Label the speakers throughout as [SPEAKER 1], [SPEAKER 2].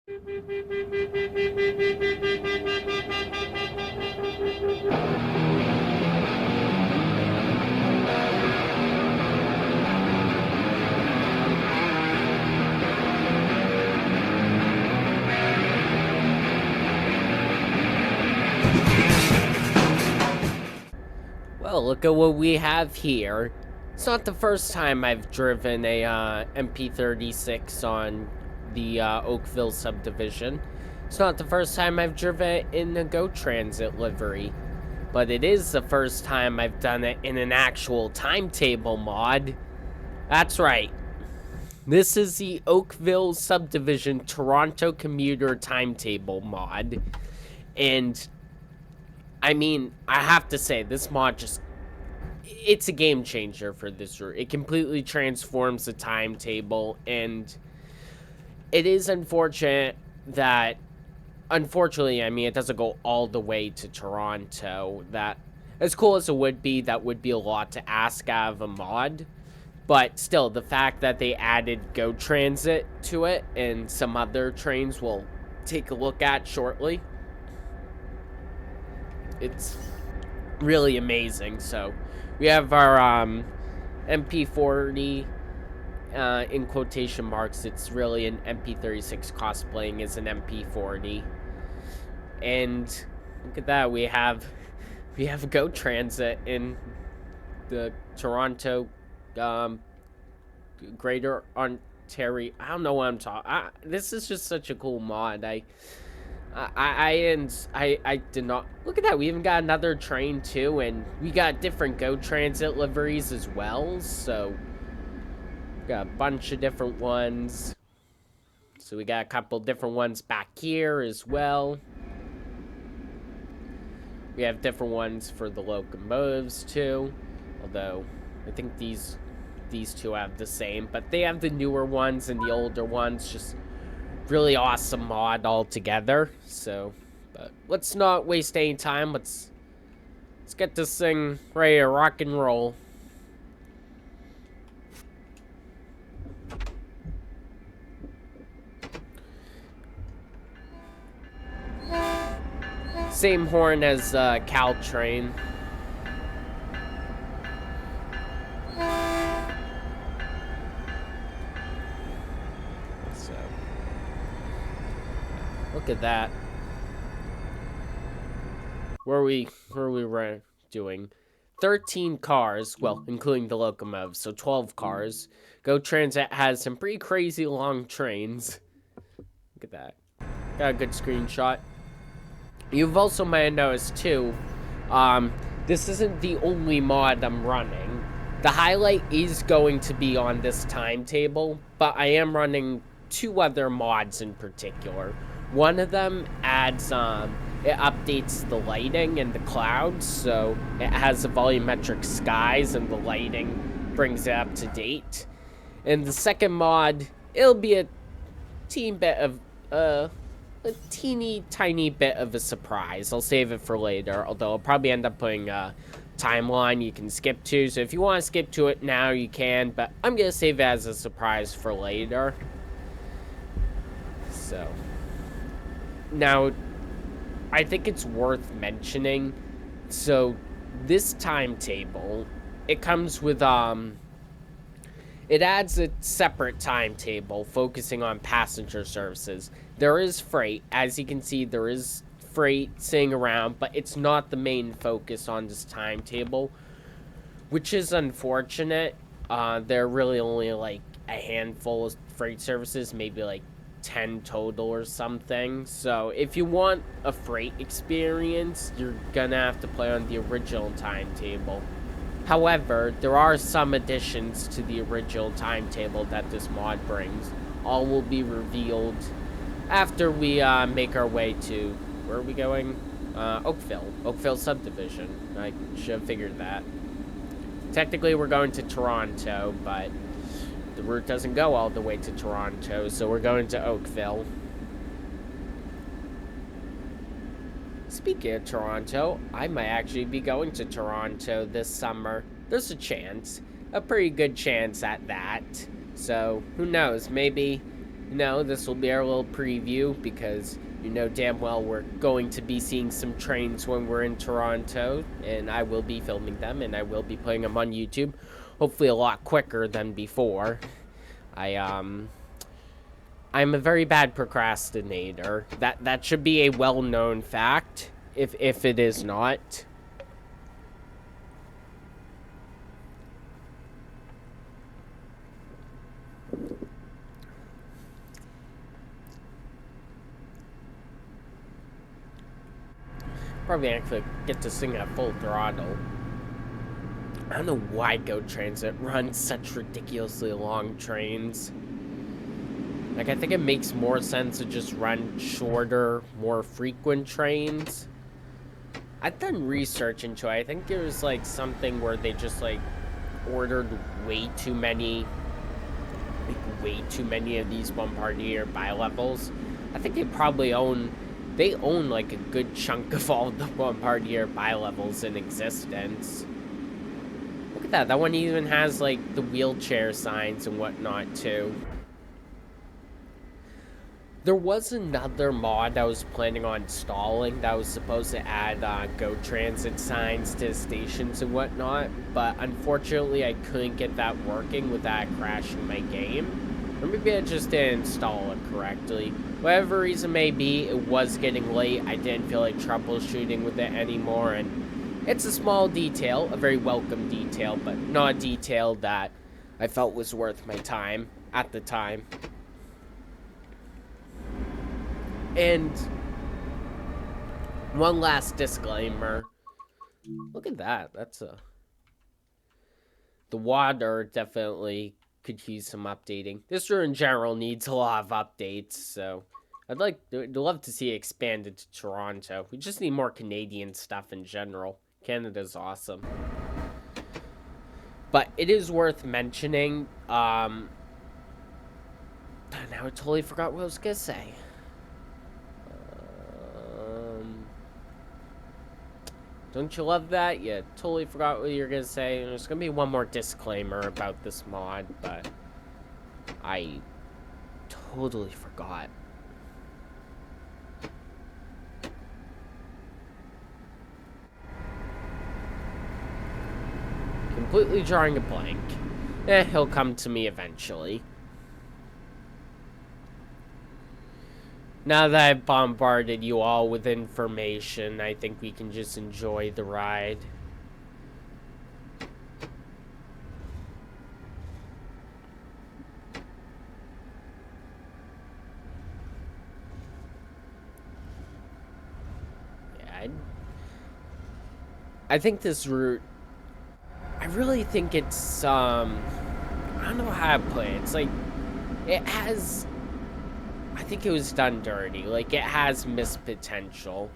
[SPEAKER 1] Well, look at what we have here. It's not the first time I've driven a MP36 on the Oakville Subdivision. It's not the first time I've driven it in a Go Transit livery. But it is the first time I've done it in an actual timetable mod. That's right. This is the Oakville Subdivision Toronto Commuter Timetable mod. And I mean, I have to say, this mod it's a game changer for this route. It completely transforms the timetable, and it is unfortunately, I mean, it doesn't go all the way to Toronto. That, as cool as it would be, that would be a lot to ask out of a mod. But still, the fact that they added Go Transit to it, and some other trains we'll take a look at shortly, it's really amazing. So we have our MP40 in quotation marks. It's really an MP36 cosplaying as an MP40. And look at that, we have Go Transit in the Toronto Greater Ontario. I don't know what I'm talking. This is just such a cool mod. I did not look at that. We even got another train too, and we got different Go Transit liveries as well. So we got a bunch of different ones. So we got a couple different ones back here as well. We have different ones for the locomotives too, although I think these two have the same, but they have the newer ones and the older ones. Just really awesome mod altogether. So, but let's not waste any time. Let's get this thing ready to rock and roll. Same horn as Caltrain. So, look at that. Where are we doing? 13 cars, well, including the locomotives, so 12 cars. Go Transit has some pretty crazy long trains. Look at that. Got a good screenshot. You've also might have noticed too, this isn't the only mod I'm running. The highlight is going to be on this timetable, but I am running two other mods in particular. One of them adds, it updates the lighting and the clouds, so it has the volumetric skies and the lighting brings it up to date. And the second mod, it'll be a teeny tiny bit of a surprise. I'll save it for later, although I'll probably end up putting a timeline you can skip to. So if you want to skip to it now, you can, but I'm going to save it as a surprise for later. So, now, I think it's worth mentioning. So, this timetable, it comes with, it adds a separate timetable focusing on passenger services. There is freight. As you can see, there is freight sitting around, but it's not the main focus on this timetable, which is unfortunate. There are really only like a handful of freight services, maybe like 10 total or something. So if you want a freight experience, you're gonna have to play on the original timetable. However, there are some additions to the original timetable that this mod brings. All will be revealed after we make our way to, where are we going? Oakville Subdivision. I should have figured that. Technically, we're going to Toronto, but the route doesn't go all the way to Toronto, so we're going to Oakville. Speaking of Toronto, I might actually be going to Toronto this summer. There's a chance. A pretty good chance at that. So, who knows, maybe No, this will be our little preview because you know damn well we're going to be seeing some trains when we're in Toronto, and I will be filming them and I will be putting them on YouTube, hopefully a lot quicker than before. I'm a very bad procrastinator. That should be a well-known fact, if it is not. Probably actually get to sing at full throttle. I don't know why Go Transit runs such ridiculously long trains. Like, I think it makes more sense to just run shorter, more frequent trains. I've done research into it. I think it was, like, something where they just, like, ordered way too many of these Bombardier bi-levels. I think they probably own like a good chunk of all the Bombardier bi-levels in existence. Look at that. That one even has like the wheelchair signs and whatnot too. There was another mod I was planning on installing that was supposed to add Go Transit signs to stations and whatnot, but unfortunately I couldn't get that working without crashing my game. Or maybe I just didn't install it correctly. Whatever reason may be, it was getting late. I didn't feel like troubleshooting with it anymore, and it's a small detail, a very welcome detail, but not a detail that I felt was worth my time at the time. And one last disclaimer. Look at that. The water definitely could use some updating. This route in general needs a lot of updates, so I'd love to see it expanded to Toronto. We just need more Canadian stuff in general. Canada's awesome. But it is worth mentioning, now I totally forgot what I was gonna say. Don't you love that? You totally forgot what you were gonna say. There's gonna be one more disclaimer about this mod, but I totally forgot. Completely drawing a blank. He'll come to me eventually. Now that I've bombarded you all with information, I think we can just enjoy the ride. Yeah, I think this route, I really think it's, I don't know how to put it. It's like, it has, I think it was done dirty. Like, it has missed potential.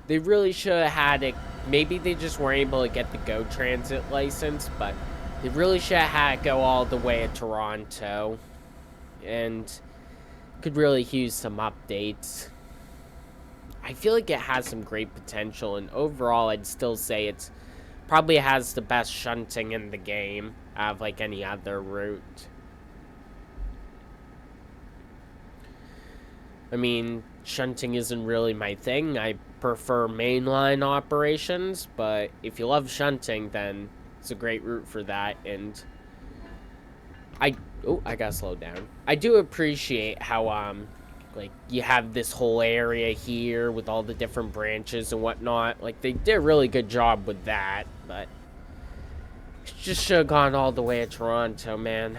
[SPEAKER 1] They really should have had it. Maybe they just weren't able to get the Go Transit license, but they really should have had it go all the way to Toronto. And could really use some updates. I feel like it has some great potential, and overall, I'd still say it's probably has the best shunting in the game out of like any other route. I mean, shunting isn't really my thing. I prefer mainline operations, but if you love shunting, then it's a great route for that. And I gotta slow down. I do appreciate how like you have this whole area here with all the different branches and whatnot. Like they did a really good job with that, but it just should have gone all the way to Toronto, man.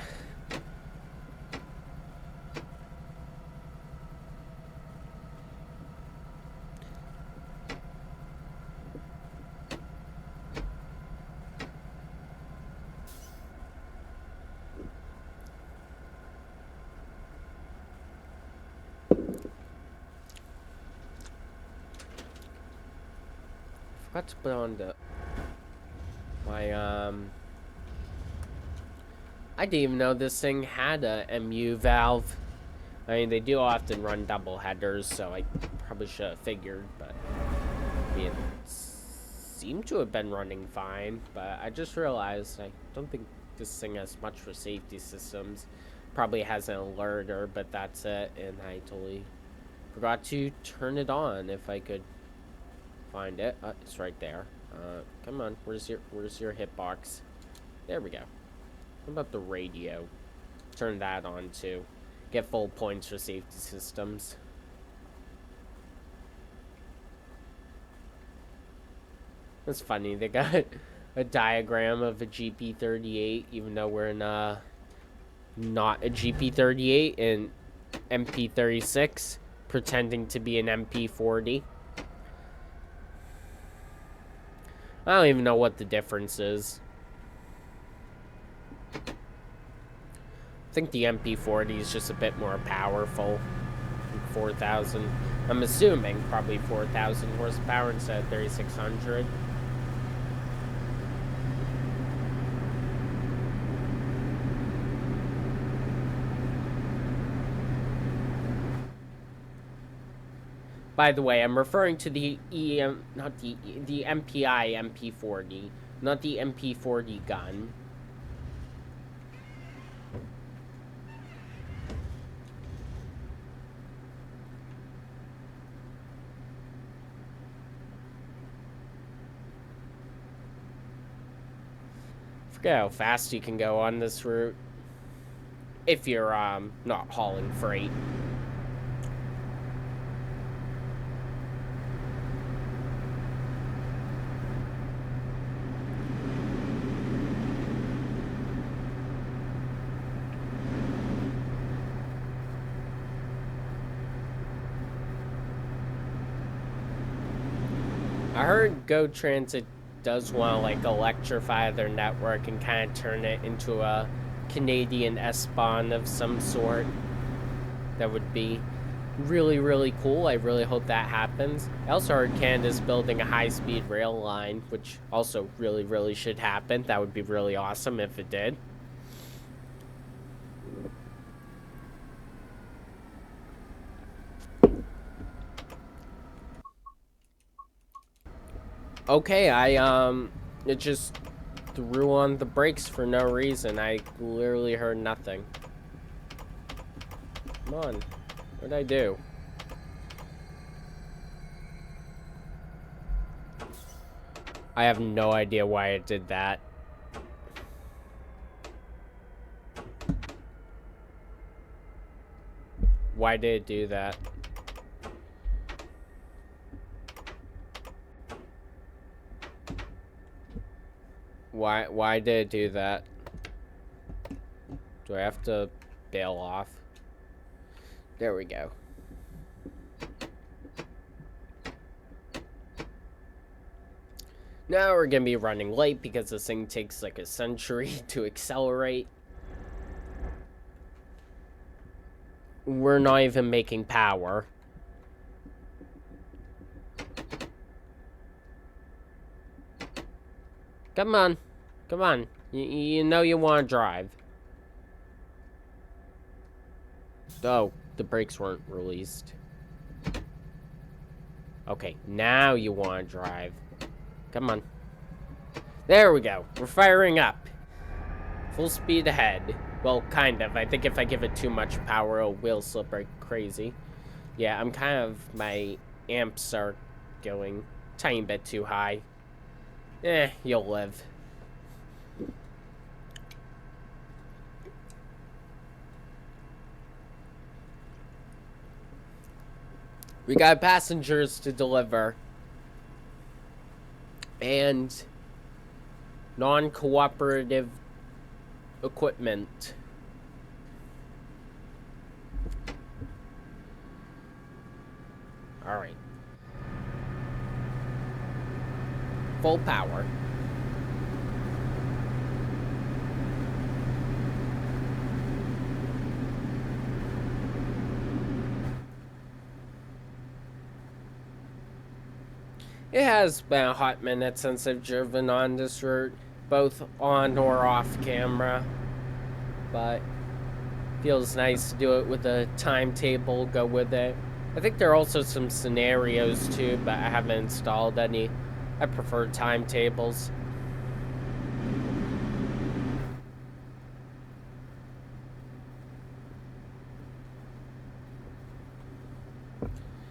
[SPEAKER 1] Forgot to put on my I didn't even know this thing had a MU valve. I mean, they do often run double headers, so I probably should have figured, but I mean, it seemed to have been running fine, but I just realized I don't think this thing has much for safety systems. probably has an alerter, but that's it. And I totally forgot to turn it on. If I could find it, it's right there. Come on, where's your hitbox? There we go. What about the radio? Turn that on too. Get full points for safety systems. That's funny. They got a diagram of a GP38, even though we're in not a GP38 and MP36, pretending to be an MP40. I don't even know what the difference is. I think the MP40 is just a bit more powerful. 4,000. I'm assuming probably 4,000 horsepower instead of 3,600. By the way, I'm referring to the the MPI MP40, not the MP40 gun. Forget how fast you can go on this route if you're not hauling freight. I heard Go Transit does want to like electrify their network and kind of turn it into a Canadian S-Bahn of some sort. That would be really, really cool. I really hope that happens. I also heard Canada's building a high-speed rail line, which also really, really should happen. That would be really awesome if it did. Okay, it just threw on the brakes for no reason. I literally heard nothing. Come on. What'd I do? I have no idea why it did that. Why did it do that? Why did it do that? Do I have to bail off? There we go. Now we're gonna be running late because this thing takes like a century to accelerate. We're not even making power. Come on. Come on. You know you want to drive. Oh, the brakes weren't released. Okay, now you want to drive. Come on. There we go. We're firing up. Full speed ahead. Well, kind of. I think if I give it too much power, it will slip like crazy. Yeah, I'm kind of... My amps are going a tiny bit too high. You'll live. We got passengers to deliver. And non-cooperative equipment. Alright. Full power. It has been a hot minute since I've driven on this route, both on or off camera, but feels nice to do it with a timetable, go with it. I think there are also some scenarios too, but I haven't installed any. I prefer timetables.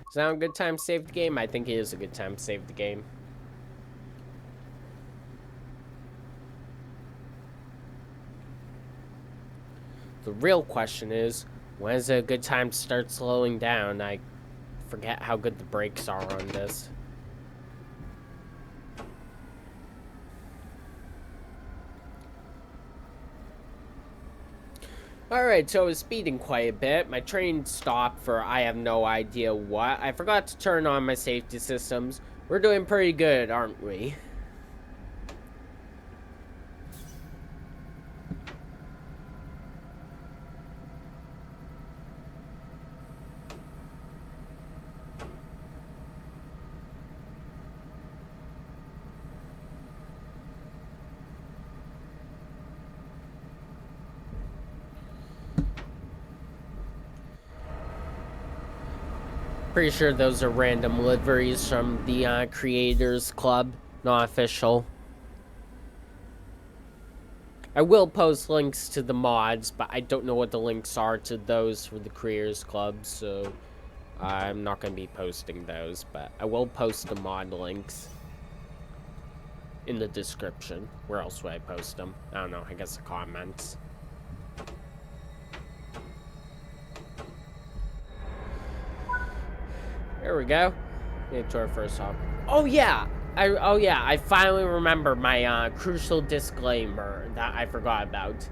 [SPEAKER 1] Is that a good time to save the game? I think it is a good time to save the game. The real question is, when is it a good time to start slowing down? I forget how good the brakes are on this. Alright, so I was speeding quite a bit. My train stopped for I have no idea what. I forgot to turn on my safety systems. We're doing pretty good, aren't we? Pretty sure those are random liveries from the Creators Club, not official. I will post links to the mods, but I don't know what the links are to those for the Creators Club, so I'm not going to be posting those, but I will post the mod links in the description. Where else would I post them? I don't know, I guess the comments. There we go. Get to our first stop. Oh yeah, I finally remember my crucial disclaimer that I forgot about.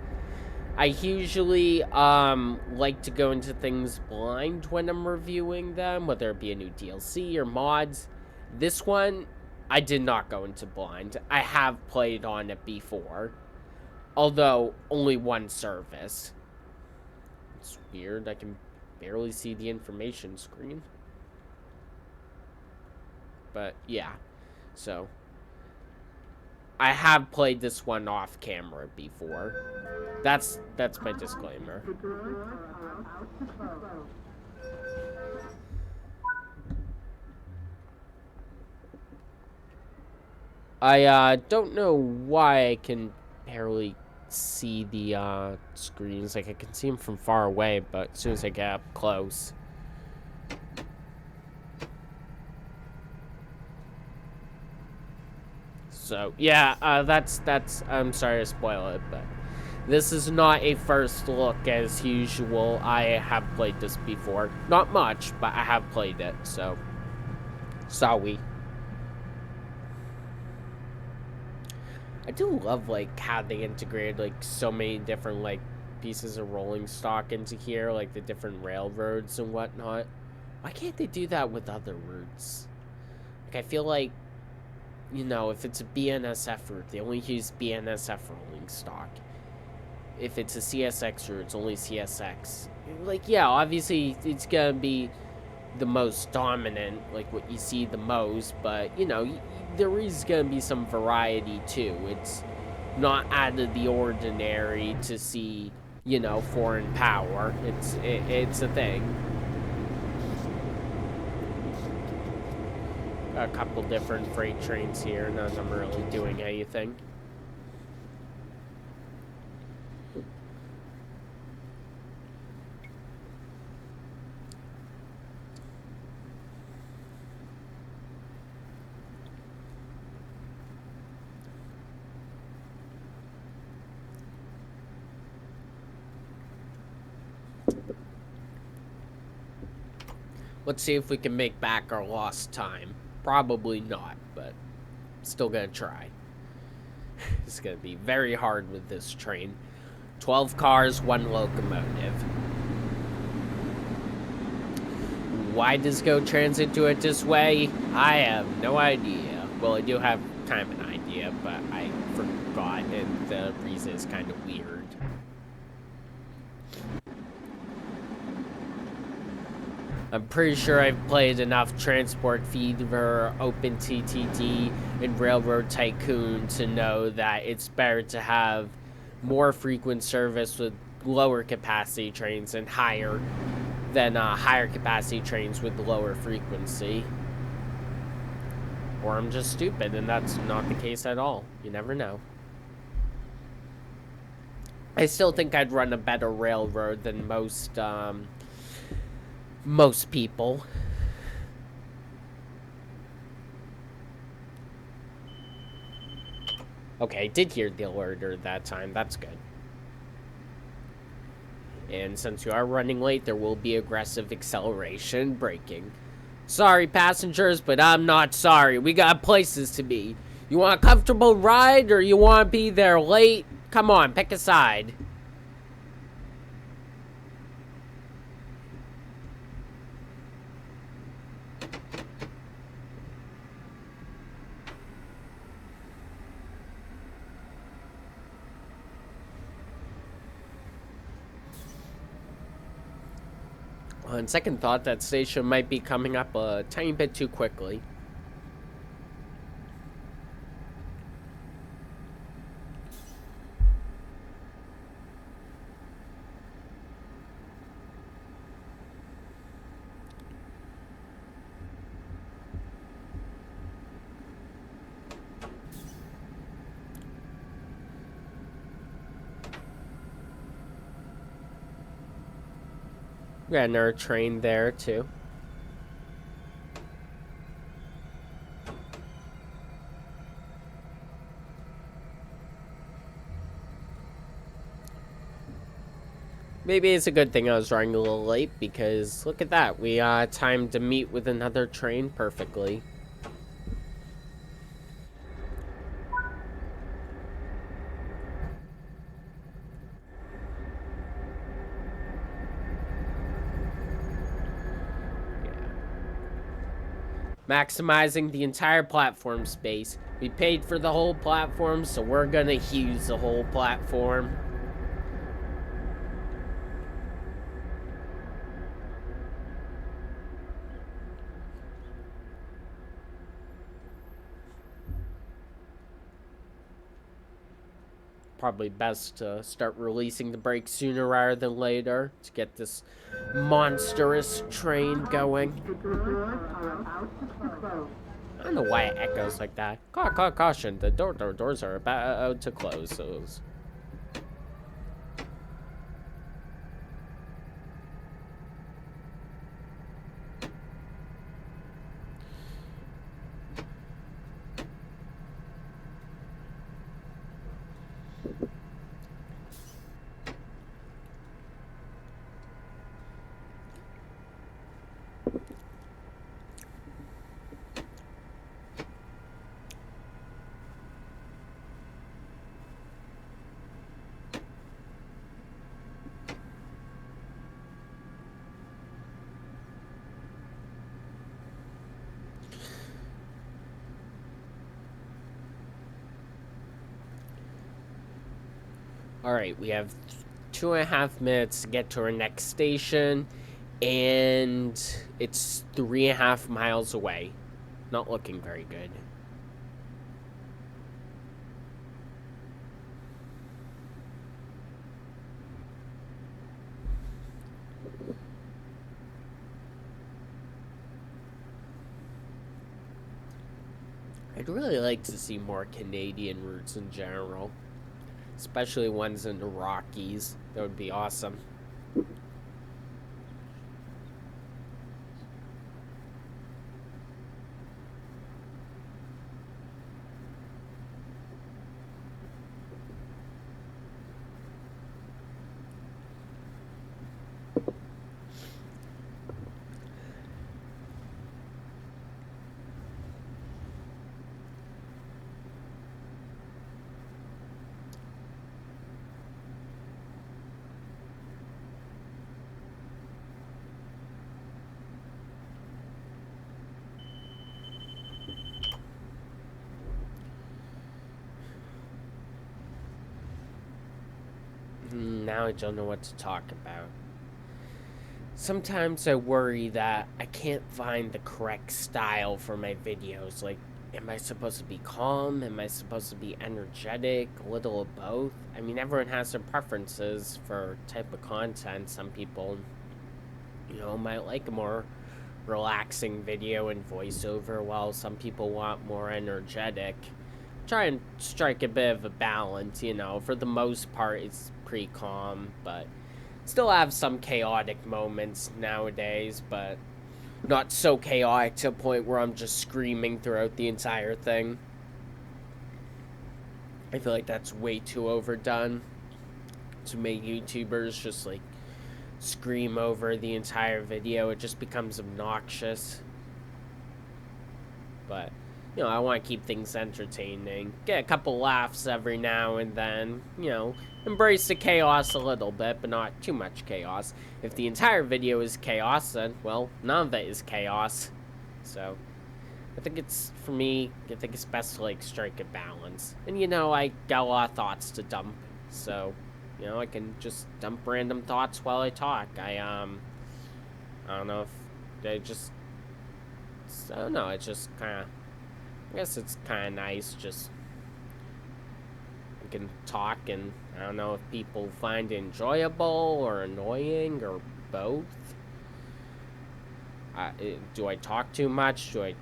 [SPEAKER 1] I usually like to go into things blind when I'm reviewing them, whether it be a new DLC or mods. This one, I did not go into blind. I have played on it before, although only one service. It's weird, I can barely see the information screen. But yeah, so I have played this one off camera before. That's my disclaimer. I don't know why I can barely see the screens. Like I can see them from far away, but as soon as I get up close. So yeah, that's I'm sorry to spoil it, but this is not a first look as usual. I have played this before. Not much, but I have played it, so sorry. I do love like how they integrated like so many different like pieces of rolling stock into here, like the different railroads and whatnot. Why can't they do that with other routes? Like I feel like, you know, if it's a BNSF route, they only use BNSF rolling stock. If it's a CSX route, it's only CSX. Like, yeah, obviously it's gonna be the most dominant, like what you see the most, but, you know, there is gonna be some variety too. It's not out of the ordinary to see, you know, foreign power. It's a thing. A couple different freight trains here, none of them really doing anything. Let's see if we can make back our lost time. Probably not, but still gonna try. It's gonna be very hard with this train. 12 cars, 1 locomotive. Why does Go Transit do it this way? I have no idea. Well, I do have kind of an idea, but I forgot, and the reason is kind of weird. I'm pretty sure I've played enough Transport Fever, OpenTTD, and Railroad Tycoon to know that it's better to have more frequent service with lower capacity trains and higher capacity trains with lower frequency. Or I'm just stupid, and that's not the case at all. You never know. I still think I'd run a better railroad than most people. Okay, I did hear the alerter that time. That's good. And since you are running late, there will be aggressive acceleration braking. Sorry, passengers, but I'm not sorry. We got places to be. You want a comfortable ride or you want to be there late? Come on, pick a side. On second thought, that station might be coming up a tiny bit too quickly. We got another train there, too. Maybe it's a good thing I was running a little late, because look at that. We timed to meet with another train perfectly. Maximizing the entire platform space. We paid for the whole platform, so we're gonna use the whole platform. Probably best to start releasing the brakes sooner rather than later to get this monstrous train going. I don't know why it echoes like that. Caution, the doors are about to close. So Alright, we have 2.5 minutes to get to our next station, and it's 3.5 miles away. Not looking very good. I'd really like to see more Canadian routes in general, especially ones in the Rockies. That would be awesome. Now I don't know what to talk about. Sometimes I worry that I can't find the correct style for my videos. Like, am I supposed to be calm? Am I supposed to be energetic? A little of both? I mean, everyone has their preferences for type of content. Some people, might like a more relaxing video and voiceover, while some people want more energetic. Try and strike a bit of a balance, For the most part, it's pretty calm, but still have some chaotic moments nowadays, but not so chaotic to a point where I'm just screaming throughout the entire thing. I feel like that's way too overdone to make YouTubers just like scream over the entire video. It just becomes obnoxious. But, you know, I want to keep things entertaining. Get a couple laughs every now and then. You know, embrace the chaos a little bit, but not too much chaos. If the entire video is chaos, then, well, none of it is chaos. So, I think it's, for me, I think it's best to, like, strike a balance. And, you know, I got a lot of thoughts to dump. So, you know, I can just dump random thoughts while I talk. I don't know if they just... I don't know, it's just kind of, I guess it's kind of nice, just, I can talk, and I don't know if people find it enjoyable or annoying or both. Do I talk too much? Do I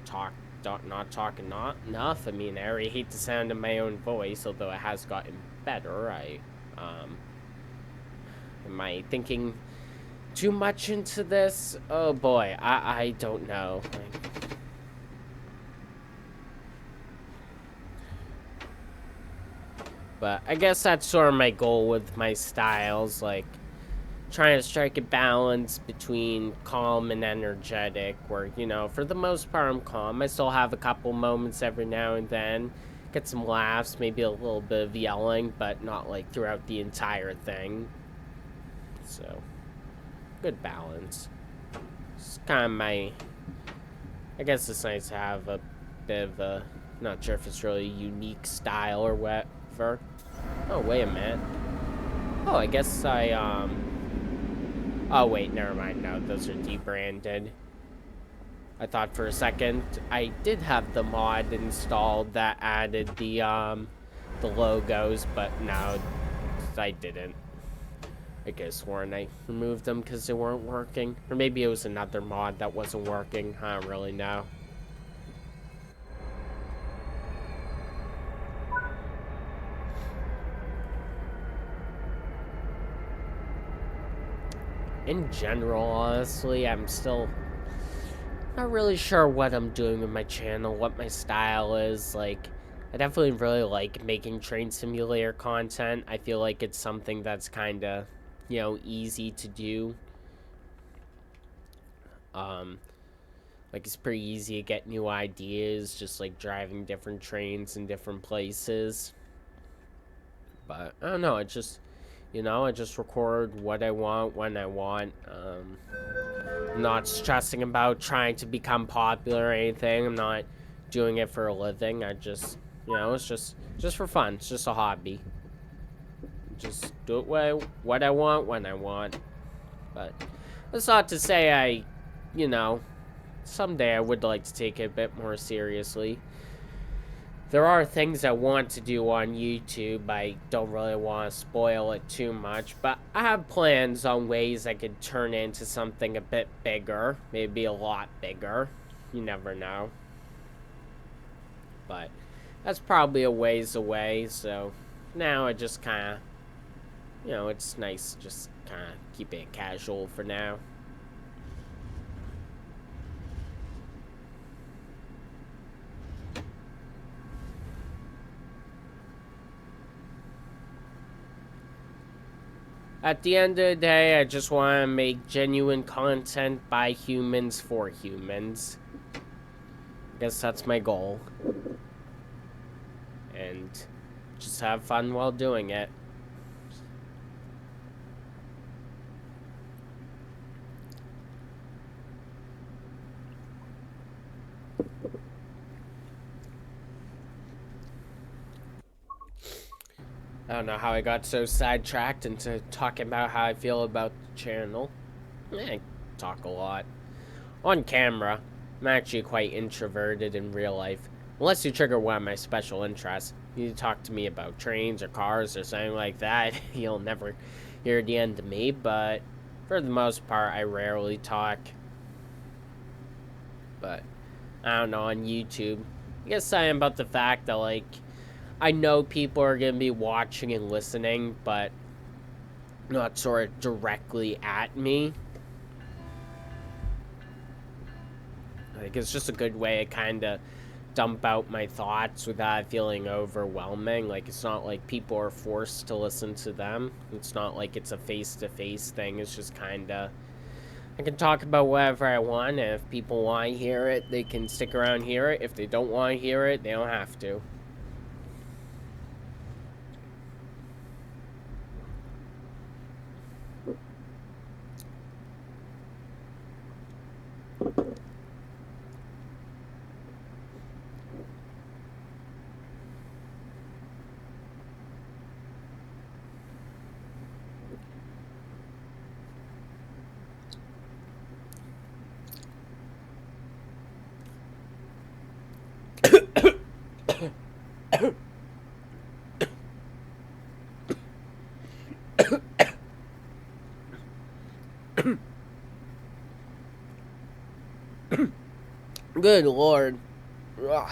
[SPEAKER 1] not talk enough? I mean, I already hate the sound of my own voice, although it has gotten better. Am I thinking too much into this? Oh boy, I don't know. But I guess that's sort of my goal with my styles, like trying to strike a balance between calm and energetic, where, you know, for the most part I'm calm. I still have a couple moments every now and then, get some laughs, maybe a little bit of yelling, but not like throughout the entire thing. So, good balance. It's kind of my, I guess it's nice to have a bit of a, not sure if it's really a unique style or whatever. Oh, wait a minute. Oh, I guess oh, wait, never mind. No, those are debranded. I thought for a second I did have the mod installed that added the logos, but no, I didn't. I could have sworn I removed them because they weren't working. Or maybe it was another mod that wasn't working. I don't really know. In general, honestly, I'm still not really sure what I'm doing with my channel, what my style is. Like, I definitely really like making train simulator content. I feel like it's something that's kind of, you know, easy to do. Like, it's pretty easy to get new ideas, just like driving different trains in different places. But I don't know, it just, you know, I just record what I want when I want. I'm not stressing about trying to become popular or anything. I'm not doing it for a living. I just, you know, it's just for fun. It's just a hobby. Just do it what I want when I want. But that's not to say you know, someday I would like to take it a bit more seriously. There are things I want to do on YouTube. I don't really want to spoil it too much, but I have plans on ways I could turn into something a bit bigger, maybe a lot bigger. You never know. But that's probably a ways away, so now I just kind of, you know, it's nice just kind of keeping it casual for now. At the end of the day, I just want to make genuine content by humans for humans. I guess that's my goal. And just have fun while doing it. I don't know how I got so sidetracked into talking about how I feel about the channel. I talk a lot. On camera, I'm actually quite introverted in real life. Unless you trigger one of my special interests. You talk to me about trains or cars or something like that, you'll never hear the end of me, but for the most part, I rarely talk. But, I don't know, on YouTube, I guess I am about the fact that, like, I know people are going to be watching and listening, but not sort of directly at me. Like, it's just a good way to kind of dump out my thoughts without feeling overwhelming. Like, it's not like people are forced to listen to them. It's not like it's a face-to-face thing. It's just kind of, I can talk about whatever I want, and if people want to hear it, they can stick around and hear it. If they don't want to hear it, they don't have to. Good Lord. Ugh.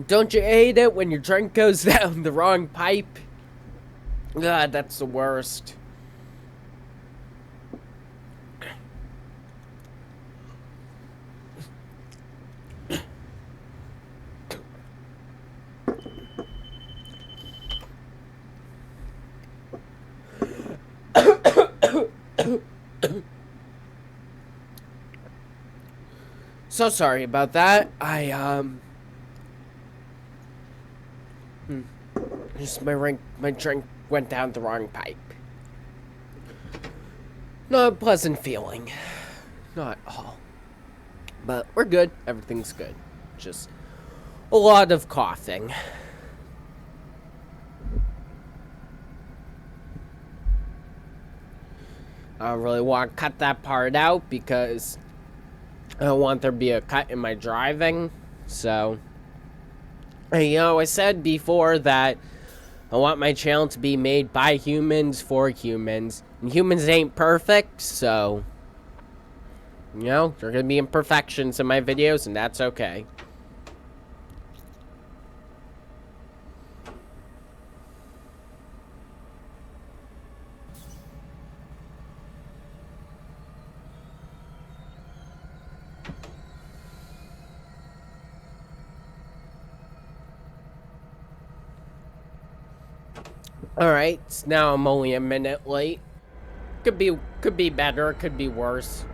[SPEAKER 1] Don't you hate it when your drink goes down the wrong pipe? God, that's the worst. So sorry about that. Just my drink went down the wrong pipe. Not a pleasant feeling. Not at all. But we're good. Everything's good. Just a lot of coughing. I don't really want to cut that part out because I don't want there to be a cut in my driving. So, you know, I said before that I want my channel to be made by humans for humans. And humans ain't perfect, so, you know, there are going to be imperfections in my videos, and that's okay. Alright, now I'm only a minute late. Could be better, could be worse.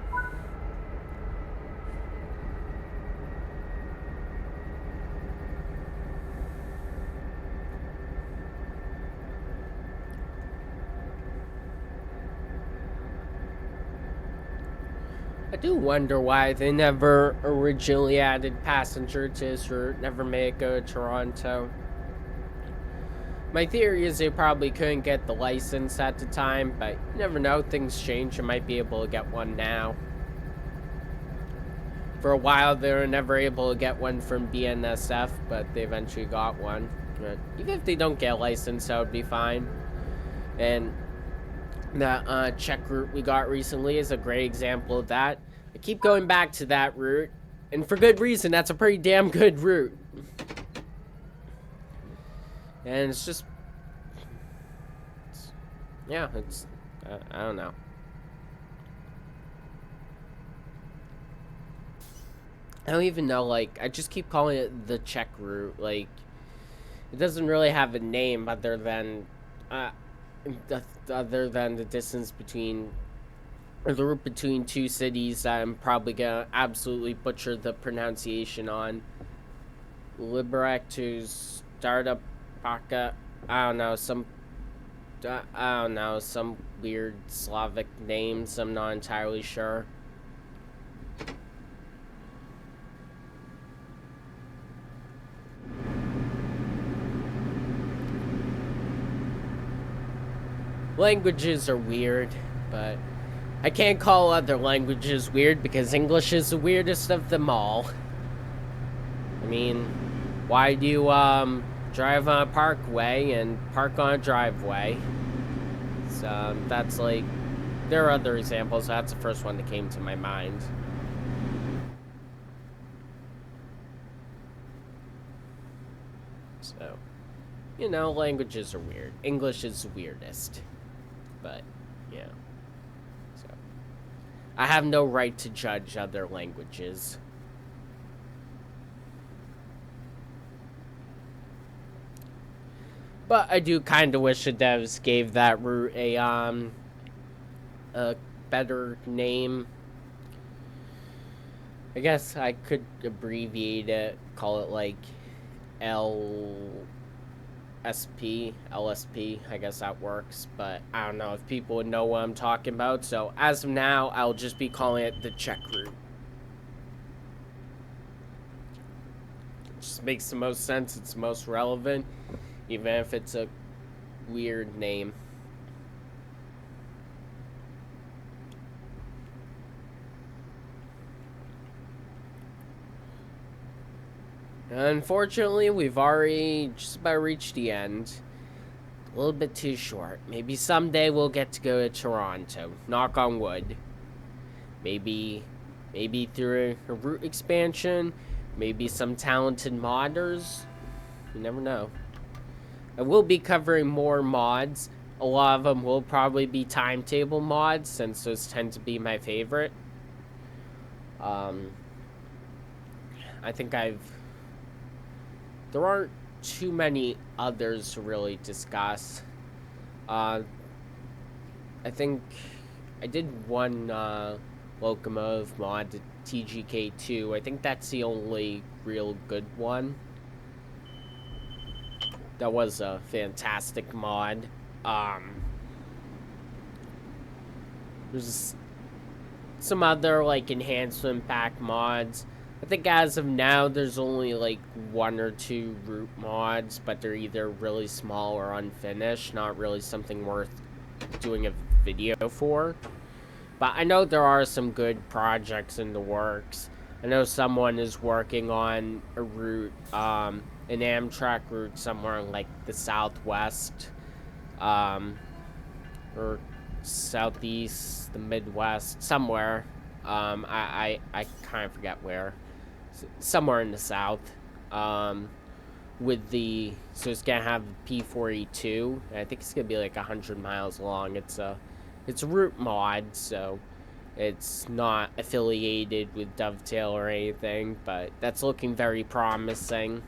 [SPEAKER 1] I do wonder why they never originally added passenger to this route, never made it go to Toronto. My theory is they probably couldn't get the license at the time, but you never know, things change. You might be able to get one now. For a while, they were never able to get one from BNSF, but they eventually got one. But even if they don't get a license, that would be fine. And that Czech route we got recently is a great example of that. I keep going back to that route, and for good reason. That's a pretty damn good route. And it's just, yeah, it's, I don't know. I don't even know, like, I just keep calling it the Czech route. Like, it doesn't really have a name other than the distance between, or the route between two cities that I'm probably gonna absolutely butcher the pronunciation on. Liberec to Startup Paka, I don't know, some weird Slavic names, I'm not entirely sure. Languages are weird, but I can't call other languages weird because English is the weirdest of them all. I mean, why do you, drive on a parkway and park on a driveway? So, that's like, there are other examples, so that's the first one that came to my mind. So, you know, languages are weird. English is the weirdest. But, yeah. So, I have no right to judge other languages. But I do kind of wish the devs gave that route a better name. I guess I could abbreviate it, call it like LSP. I guess that works, but I don't know if people would know what I'm talking about. So as of now, I'll just be calling it the check route. Just makes the most sense. It's the most relevant, even if it's a weird name. Unfortunately, we've already just about reached the end. A little bit too short. Maybe someday we'll get to go to Toronto. Knock on wood. Maybe through a route expansion. Maybe some talented modders. You never know. I will be covering more mods. A lot of them will probably be timetable mods, since those tend to be my favorite. I think there aren't too many others to really discuss. I think I did one locomotive mod, TGK2. I think that's the only real good one. That was a fantastic mod. There's some other like enhancement pack mods. I think as of now, there's only like 1 or 2 route mods, but they're either really small or unfinished, not really something worth doing a video for. But I know there are some good projects in the works. I know someone is working on a route, an Amtrak route somewhere in like the southwest, or southeast, the Midwest, somewhere. I kind of forget where. Somewhere in the south, with the, so it's gonna have P4E2, and I think it's gonna be like 100 miles long. It's a route mod, so it's not affiliated with Dovetail or anything, but that's looking very promising.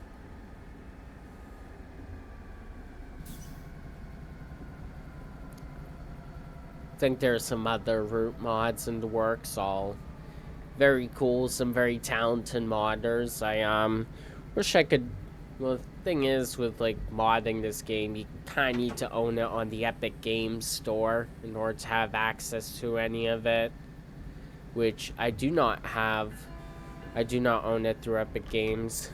[SPEAKER 1] I think there's some other route mods in the works, all very cool, some very talented modders. I wish I could, well, the thing is with like modding this game, you kind of need to own it on the Epic Games store in order to have access to any of it, which I do not have. I do not own it through Epic Games.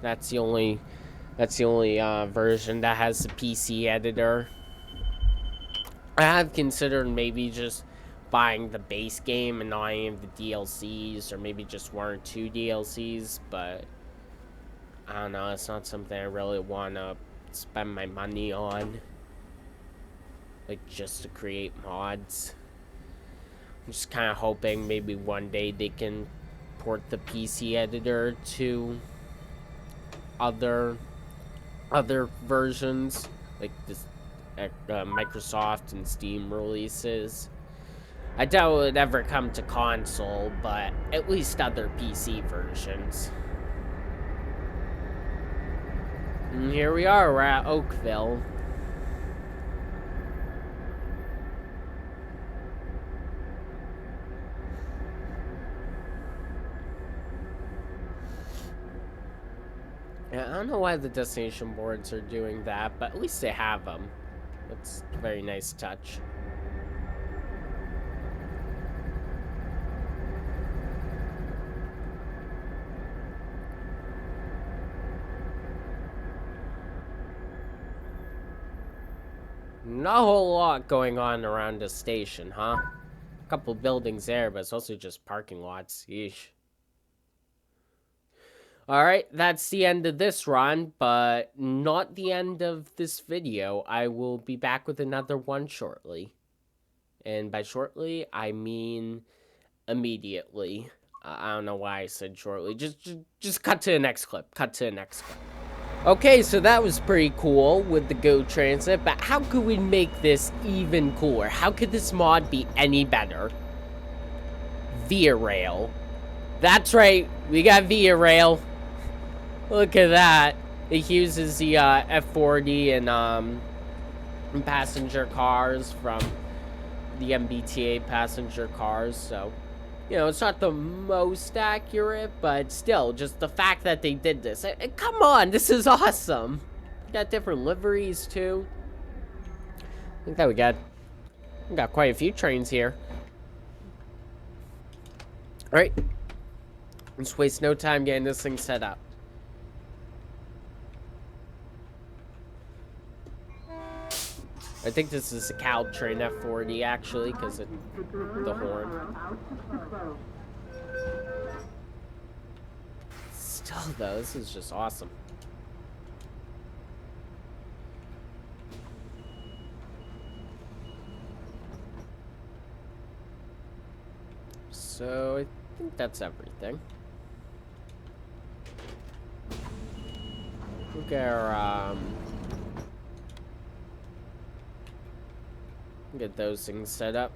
[SPEAKER 1] That's the only version that has the PC editor. I have considered maybe just buying the base game and not any of the DLCs, or maybe just 1 or 2 DLCs, but I don't know, it's not something I really want to spend my money on, like just to create mods. I'm just kind of hoping maybe one day they can port the PC editor to other versions, like this Microsoft and Steam releases. I doubt it would ever come to console, but at least other PC versions. And here we are, we're at Oakville. Yeah, I don't know why the destination boards are doing that, but at least they have them. That's a very nice touch. Not a whole lot going on around the station, huh? A couple buildings there, but it's also just parking lots. Yeesh. Alright, that's the end of this run, but not the end of this video. I will be back with another one shortly. And by shortly, I mean immediately. I don't know why I said shortly. Just cut to the next clip. Cut to the next clip. Okay, so that was pretty cool with the Go Transit, but how could we make this even cooler? How could this mod be any better? Via Rail. That's right, we got Via Rail. Look at that. It uses the F40 and passenger cars from the MBTA passenger cars, so you know, it's not the most accurate, but still, just the fact that they did this. Come on, this is awesome. Got different liveries too. I think that we got quite a few trains here. All right, let's waste no time getting this thing set up. I think this is a Caltrain F40 actually, because of the horn. Still though, this is just awesome. So I think that's everything. We'll get our get those things set up.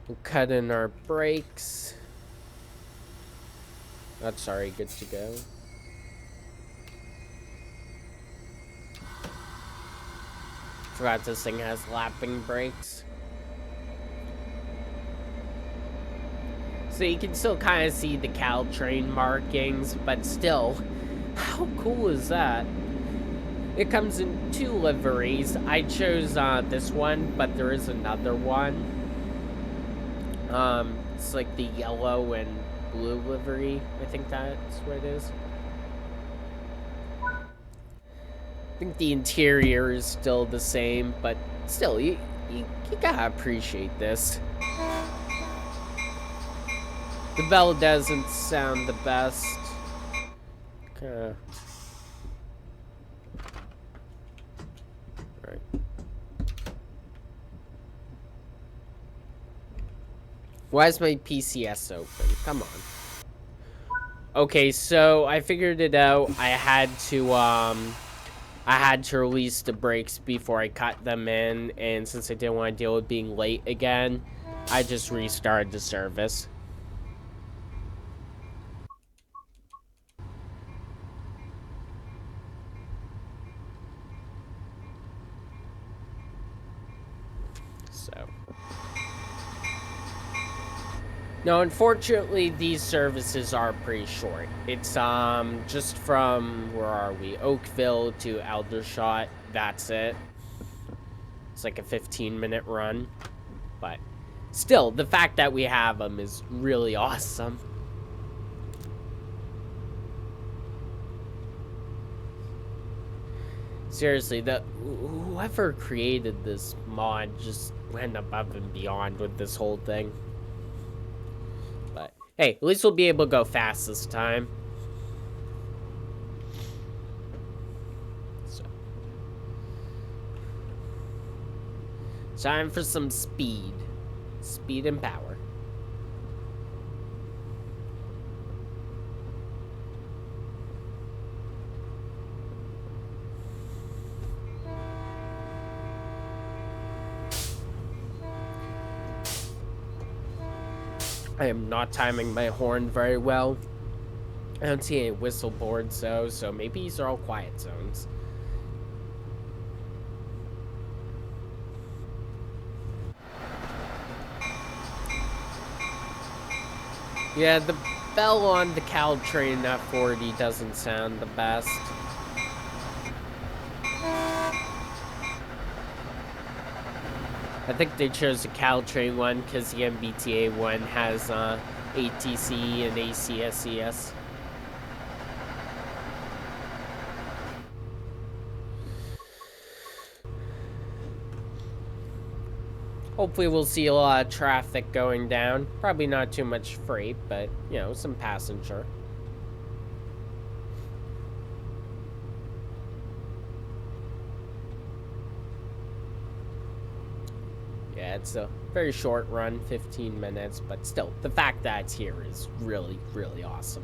[SPEAKER 1] We'll cut in our brakes. That's sorry, good to go. Forgot this thing has lapping brakes. So you can still kind of see the Caltrain markings, but still, how cool is that? It comes in 2 liveries. I chose this one, but there is another one. It's like the yellow and blue livery. I think that's what it is. I think the interior is still the same, but still, you gotta appreciate this. The bell doesn't sound the best. Kinda. Alright. Why is my PCS open? Come on. Okay, so I figured it out. I had to release the brakes before I cut them in, and since I didn't want to deal with being late again, I just restarted the service. So. No, unfortunately, these services are pretty short. It's just from, where are we? Oakville to Aldershot. That's it. It's like a 15-minute run. But still, the fact that we have them is really awesome. Seriously, whoever created this mod just went above and beyond with this whole thing. But hey, at least we'll be able to go fast this time. So, time for some speed. Speed and power. I am not timing my horn very well. I don't see any whistle boards though, so maybe these are all quiet zones. Yeah, the bell on the Caltrain F40 doesn't sound the best. I think they chose the Caltrain one because the MBTA one has ATC and ACSES. Hopefully we'll see a lot of traffic going down. Probably not too much freight, but, you know, some passenger. Yeah, it's a very short run, 15 minutes, but still, the fact that it's here is really, really awesome.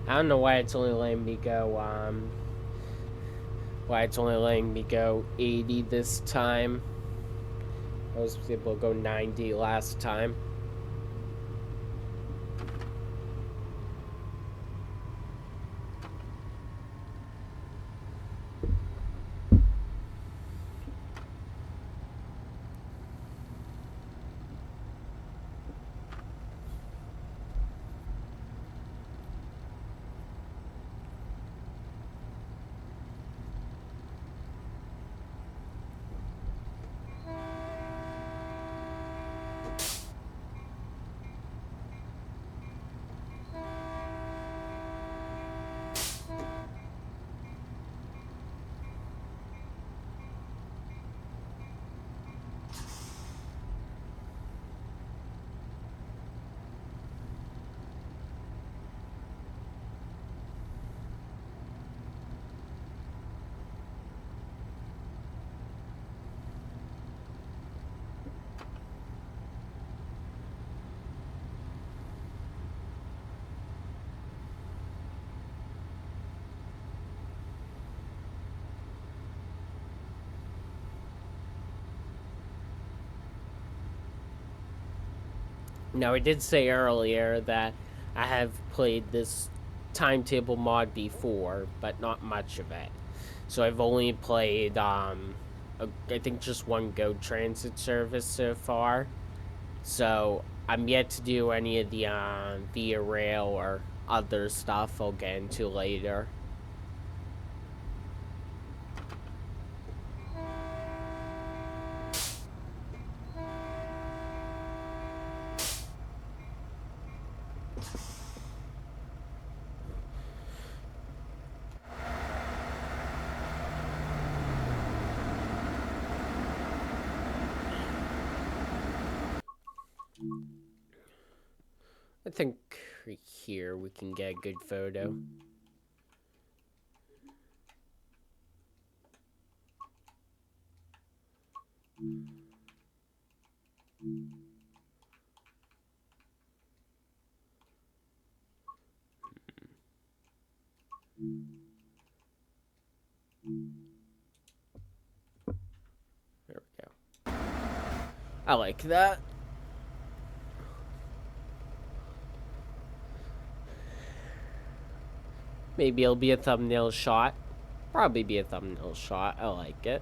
[SPEAKER 1] I don't know why it's only letting me go, why it's only letting me go 80 this time. I was able to go 90 last time. Now, I did say earlier that I have played this timetable mod before, but not much of it. So I've only played, I think just one Go Transit service so far. So I'm yet to do any of the Via Rail or other stuff I'll get into later. I think here we can get a good photo. There we go. I like that. Maybe it'll be a thumbnail shot. Probably be a thumbnail shot. I like it.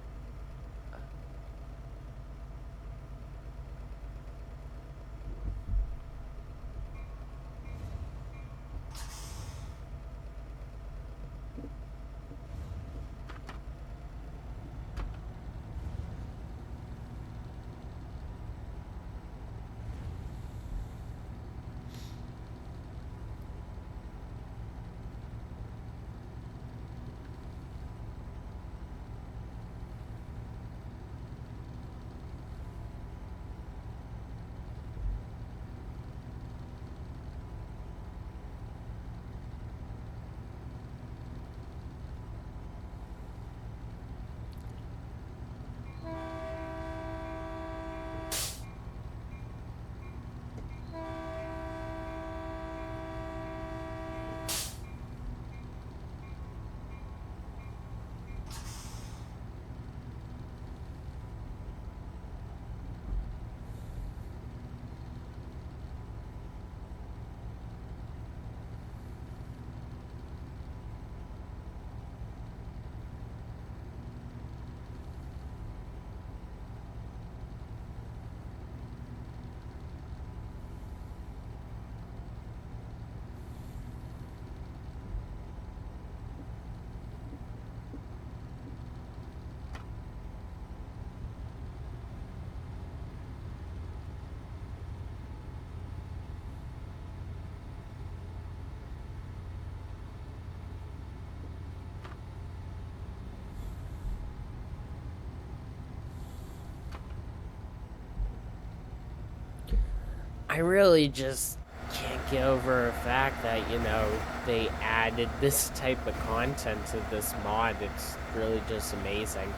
[SPEAKER 1] I really just can't get over the fact that, you know, they added this type of content to this mod. It's really just amazing.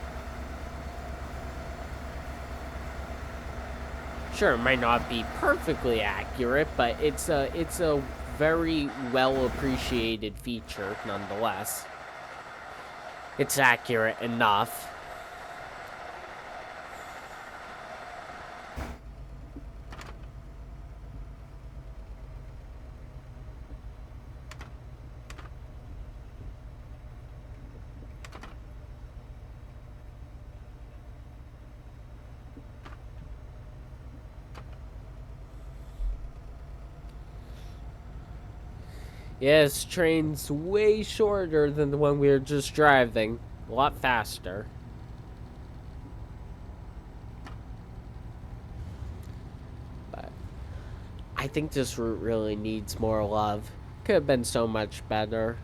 [SPEAKER 1] Sure, it might not be perfectly accurate, but it's a very well appreciated feature nonetheless. It's accurate enough. Yeah, this train's way shorter than the one we were just driving. A lot faster. But I think this route really needs more love. Could have been so much better.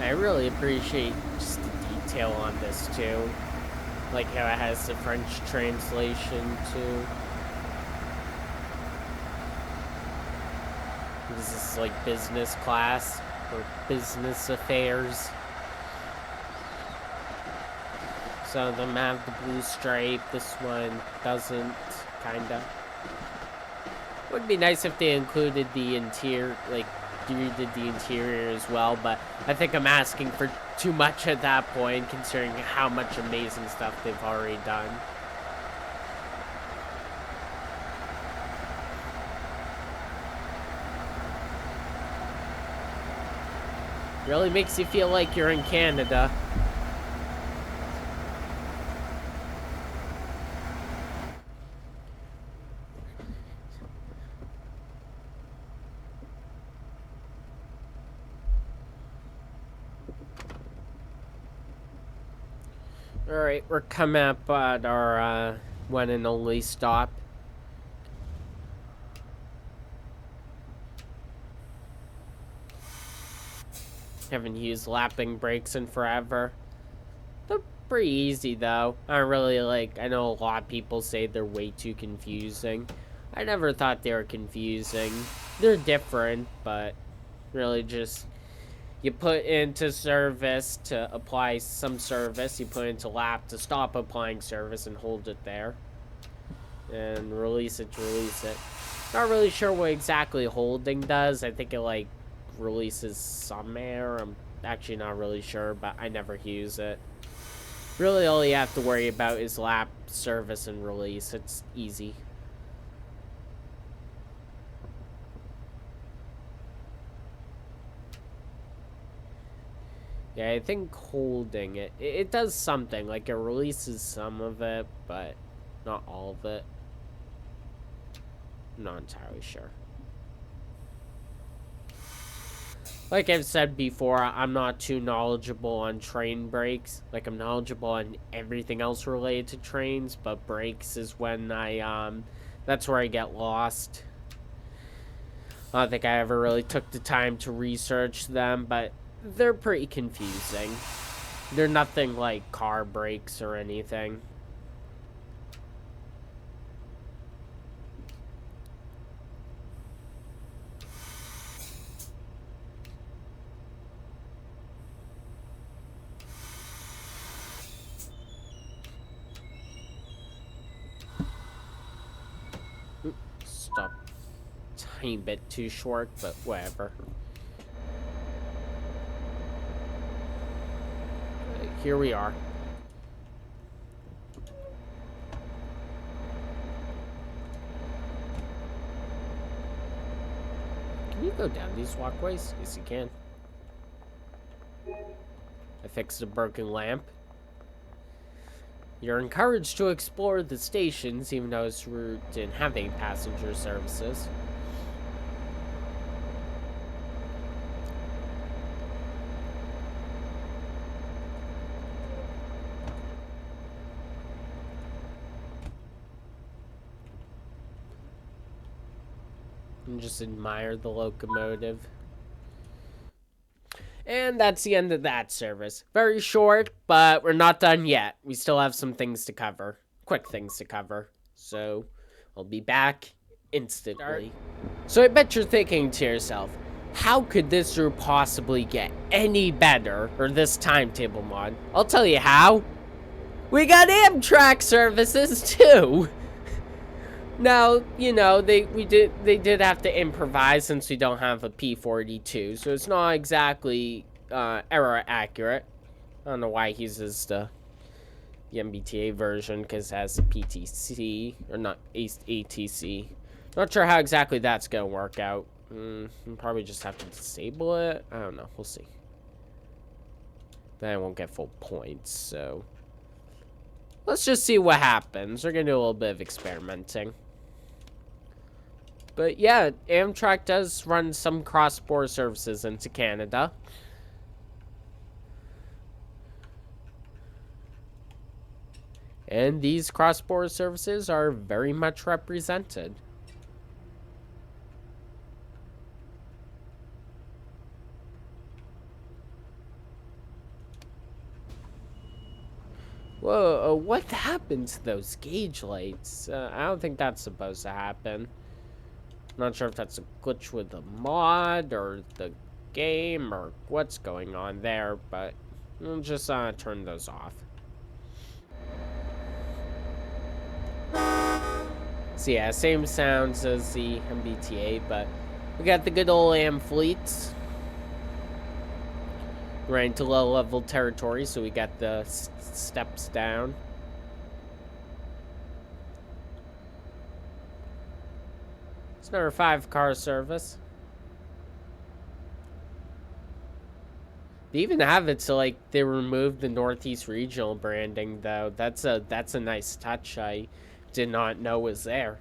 [SPEAKER 1] I really appreciate just the detail on this too. Like how it has the French translation too. This is like business class or business affairs. Some of them have the blue stripe, this one doesn't, kinda. Would be nice if they included the interior, like redid the interior as well, but I think I'm asking for too much at that point, considering how much amazing stuff they've already done. Really makes you feel like you're in Canada. Alright, we're coming up at our one and only stop. Haven't used lapping brakes in forever. They're pretty easy though. I know a lot of people say they're way too confusing. I never thought they were confusing. They're different, but really just you put into service to apply some service, you put into lap to stop applying service and hold it there. And release it to release it. Not really sure what exactly holding does. I think it like releases some air. I'm actually not really sure, but I never use it. Really all you have to worry about is lap, service, and release. It's easy. Yeah, I think holding it does something. Like, it releases some of it, but not all of it. I'm not entirely sure. Like I've said before, I'm not too knowledgeable on train brakes. Like, I'm knowledgeable on everything else related to trains, but brakes is when that's where I get lost. I don't think I ever really took the time to research them, but they're pretty confusing. They're nothing like car brakes or anything. Stop. Tiny bit too short, but whatever. Here we are. Can you go down these walkways? Yes, you can. I fixed a broken lamp. You're encouraged to explore the stations, even though its route didn't have any passenger services. And just admire the locomotive. And that's the end of that service. Very short, but we're not done yet. We still have some things to cover. Quick things to cover. So, I'll be back instantly. So I bet you're thinking to yourself, how could this route possibly get any better, or this timetable mod? I'll tell you how. We got Amtrak services too. Now, you know, they did have to improvise since we don't have a P42, so it's not exactly error accurate. I don't know why he uses the MBTA version because it has a PTC or not ATC. Not sure how exactly that's gonna work out. Probably just have to disable it. I don't know. We'll see. Then I won't get full points. So let's just see what happens. We're gonna do a little bit of experimenting. But yeah, Amtrak does run some cross-border services into Canada. And these cross-border services are very much represented. Whoa, what happened to those gauge lights? I don't think that's supposed to happen. Not sure if that's a glitch with the mod or the game or what's going on there, but we'll just turn those off. So yeah, same sounds as the MBTA, but we got the good old AM fleets. We're into low-level territory, so we got the steps down. It's number 5 car service. They even have it so like they removed the Northeast Regional branding though. That's a nice touch I did not know was there.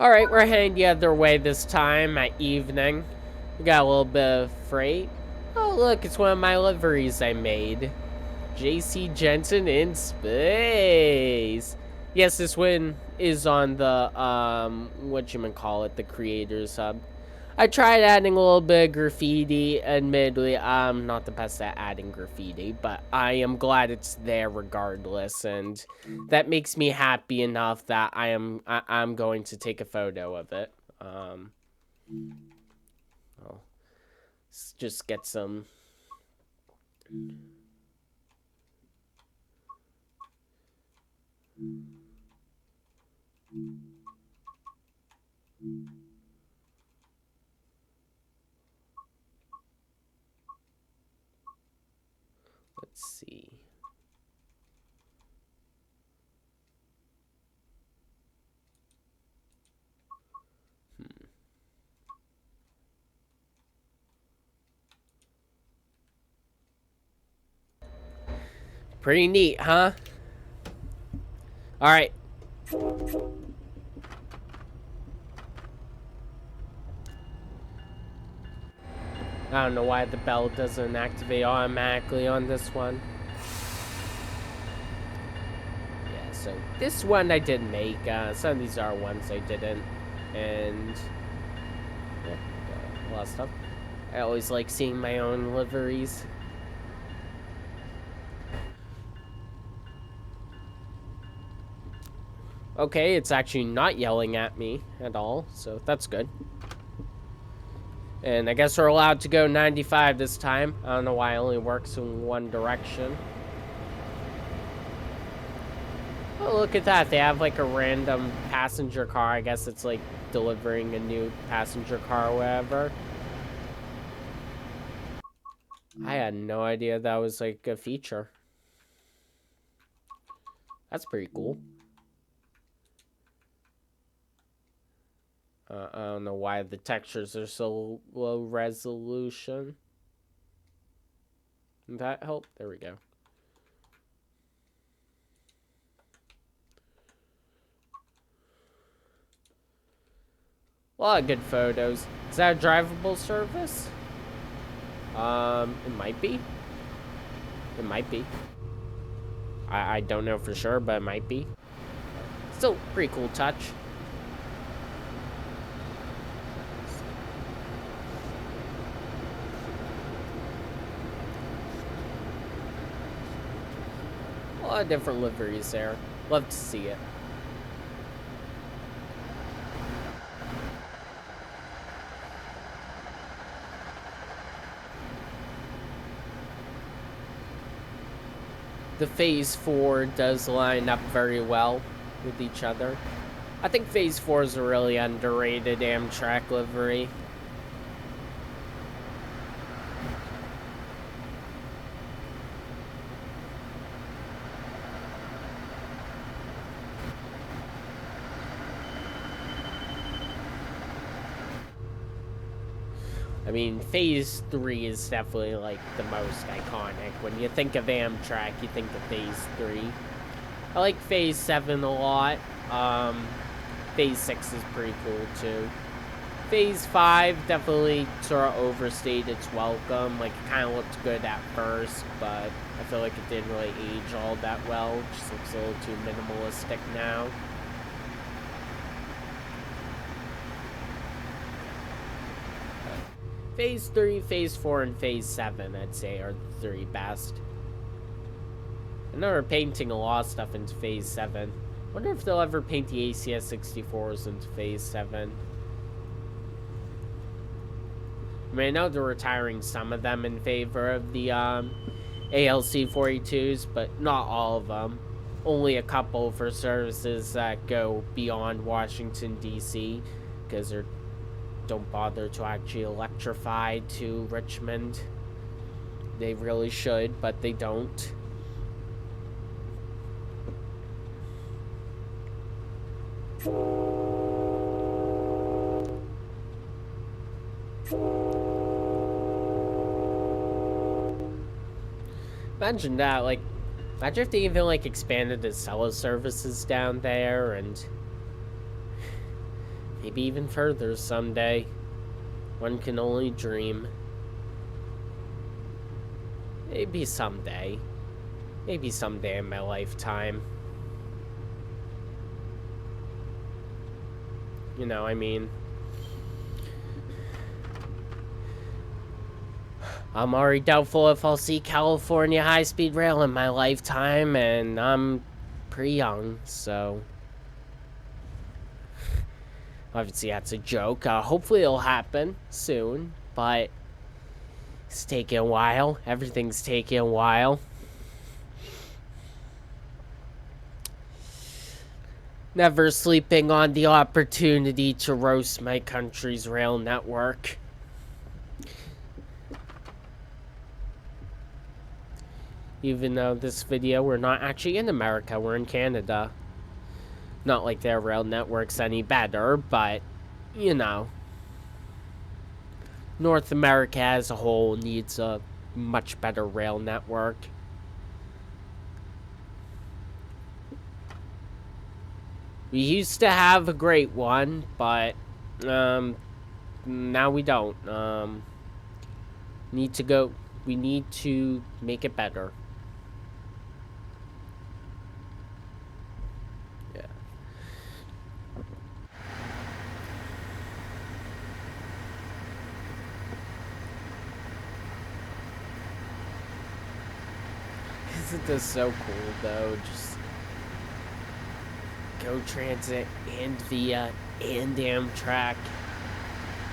[SPEAKER 1] Alright, we're heading the other way this time at evening. We got a little bit of freight. Oh look, it's one of my liveries I made. JC Jensen in space. Yes, this one is on the whatchamacallit, the Creators Hub. I tried adding a little bit of graffiti. Admittedly, I'm not the best at adding graffiti, but I am glad it's there regardless, and that makes me happy enough that I'm going to take a photo of it. I'll just get some. Let's see. Pretty neat, huh? All right. I don't know why the bell doesn't activate automatically on this one. Yeah, so this one I did make. Some of these are ones I didn't. And yeah, a lot of stuff. I always like seeing my own liveries. Okay, it's actually not yelling at me at all, so that's good. And I guess we're allowed to go 95 this time. I don't know why it only works in one direction. Oh, look at that. They have like a random passenger car. I guess it's like delivering a new passenger car or whatever. I had no idea that was like a feature. That's pretty cool. I don't know why the textures are so low resolution. Did that help? There we go. A lot of good photos. Is that a drivable surface? It might be. It might be. I don't know for sure, but it might be. Still, pretty cool touch. A lot of different liveries there. Love to see it. The Phase 4 does line up very well with each other. I think Phase 4 is a really underrated Amtrak livery. I mean, Phase 3 is definitely, like, the most iconic. When you think of Amtrak, you think of Phase 3. I like Phase 7 a lot. Phase 6 is pretty cool, too. Phase 5 definitely sort of overstayed its welcome. Like, it kind of looked good at first, but I feel like it didn't really age all that well. It just looks a little too minimalistic now. Phase 3, Phase 4, and Phase 7, I'd say, are the three best. I know they're painting a lot of stuff into Phase 7. Wonder if they'll ever paint the ACS 64s into Phase 7. I mean, I know they're retiring some of them in favor of the ALC 42s, but not all of them. Only a couple for services that go beyond Washington, D.C., because they don't bother to actually electrify to Richmond. They really should, but they don't. Imagine that, like, imagine if they even, like, expanded the cell services down there, and maybe even further someday. One can only dream. Maybe someday. Maybe someday in my lifetime. You know, I mean, I'm already doubtful if I'll see California high-speed rail in my lifetime, and I'm pretty young, so obviously that's a joke. Hopefully it'll happen soon, but it's taking a while. Everything's taking a while. Never sleeping on the opportunity to roast my country's rail network. Even though this video, we're not actually in America, we're in Canada. Not like their rail network's any better, but, you know. North America as a whole needs a much better rail network. We used to have a great one, but now we don't. We need to make it better. Yeah. Isn't this so cool, though? Just Go Transit and Via and Amtrak.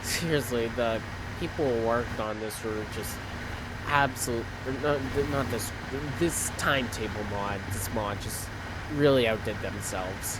[SPEAKER 1] Seriously, the people who worked on this were just absolute. Not this timetable mod. This mod just really outdid themselves.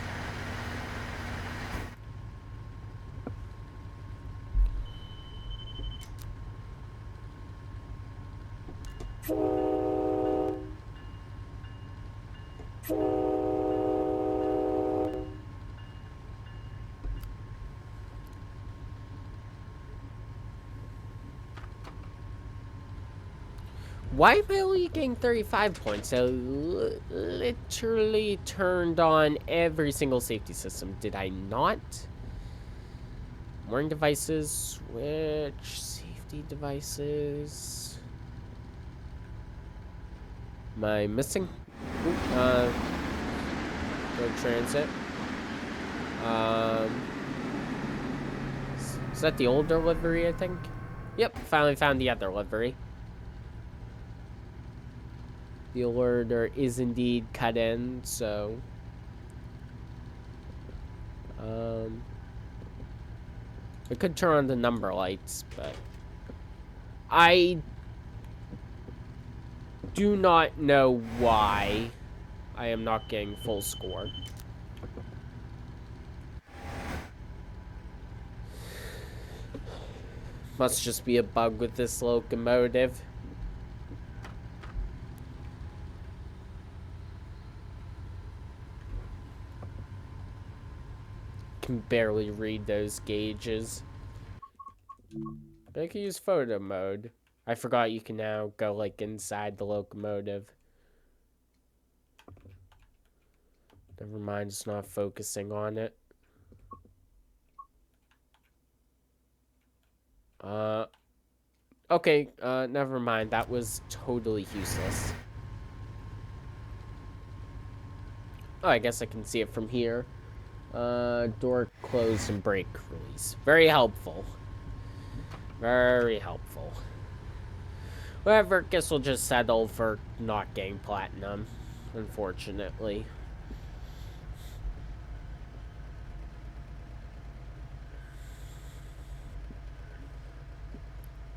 [SPEAKER 1] Why am I only getting 35 points? I literally turned on every single safety system. Did I not? Warning devices. Switch. Safety devices. Am I missing? Road transit. Is that the older livery, I think? Yep, finally found the other livery. The order is indeed cut in, so... I could turn on the number lights, but... I do not know why I am not getting full score. Must just be a bug with this locomotive. Can barely read those gauges. But I can use photo mode. I forgot you can now go like inside the locomotive. Never mind, it's not focusing on it. Okay, never mind. That was totally useless. Oh, I guess I can see it from here. Door closed and brake release. Very helpful. Very helpful. Whatever, guess we'll just settle for not getting platinum, unfortunately.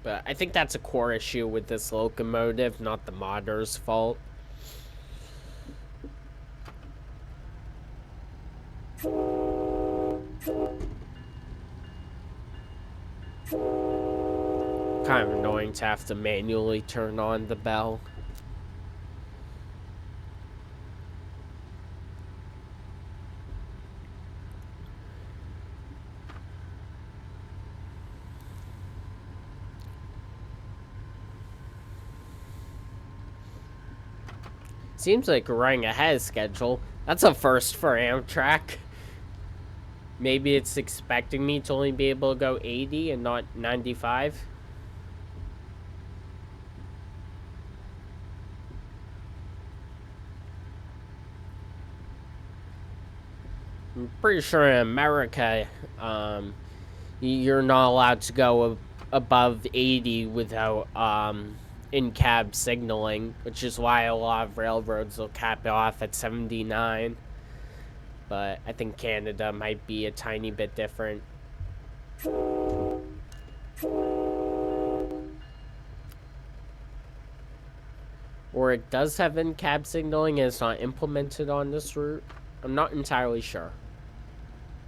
[SPEAKER 1] But I think that's a core issue with this locomotive, not the modder's fault. Kind of annoying to have to manually turn on the bell. Seems like we're running ahead of schedule. That's a first for Amtrak. Maybe it's expecting me to only be able to go 80 and not 95. I'm pretty sure in America, you're not allowed to go above 80 without in-cab signaling, which is why a lot of railroads will cap it off at 79. But I think Canada might be a tiny bit different. Or it does have in-cab signaling and it's not implemented on this route. I'm not entirely sure.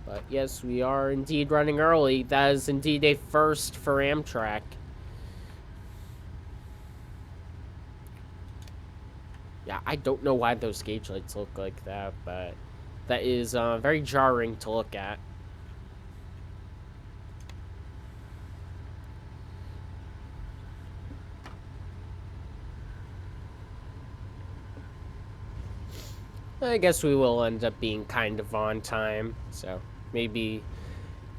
[SPEAKER 1] But yes, we are indeed running early. That is indeed a first for Amtrak. Yeah, I don't know why those gauge lights look like that, but that is very jarring to look at. I guess we will end up being kind of on time, so maybe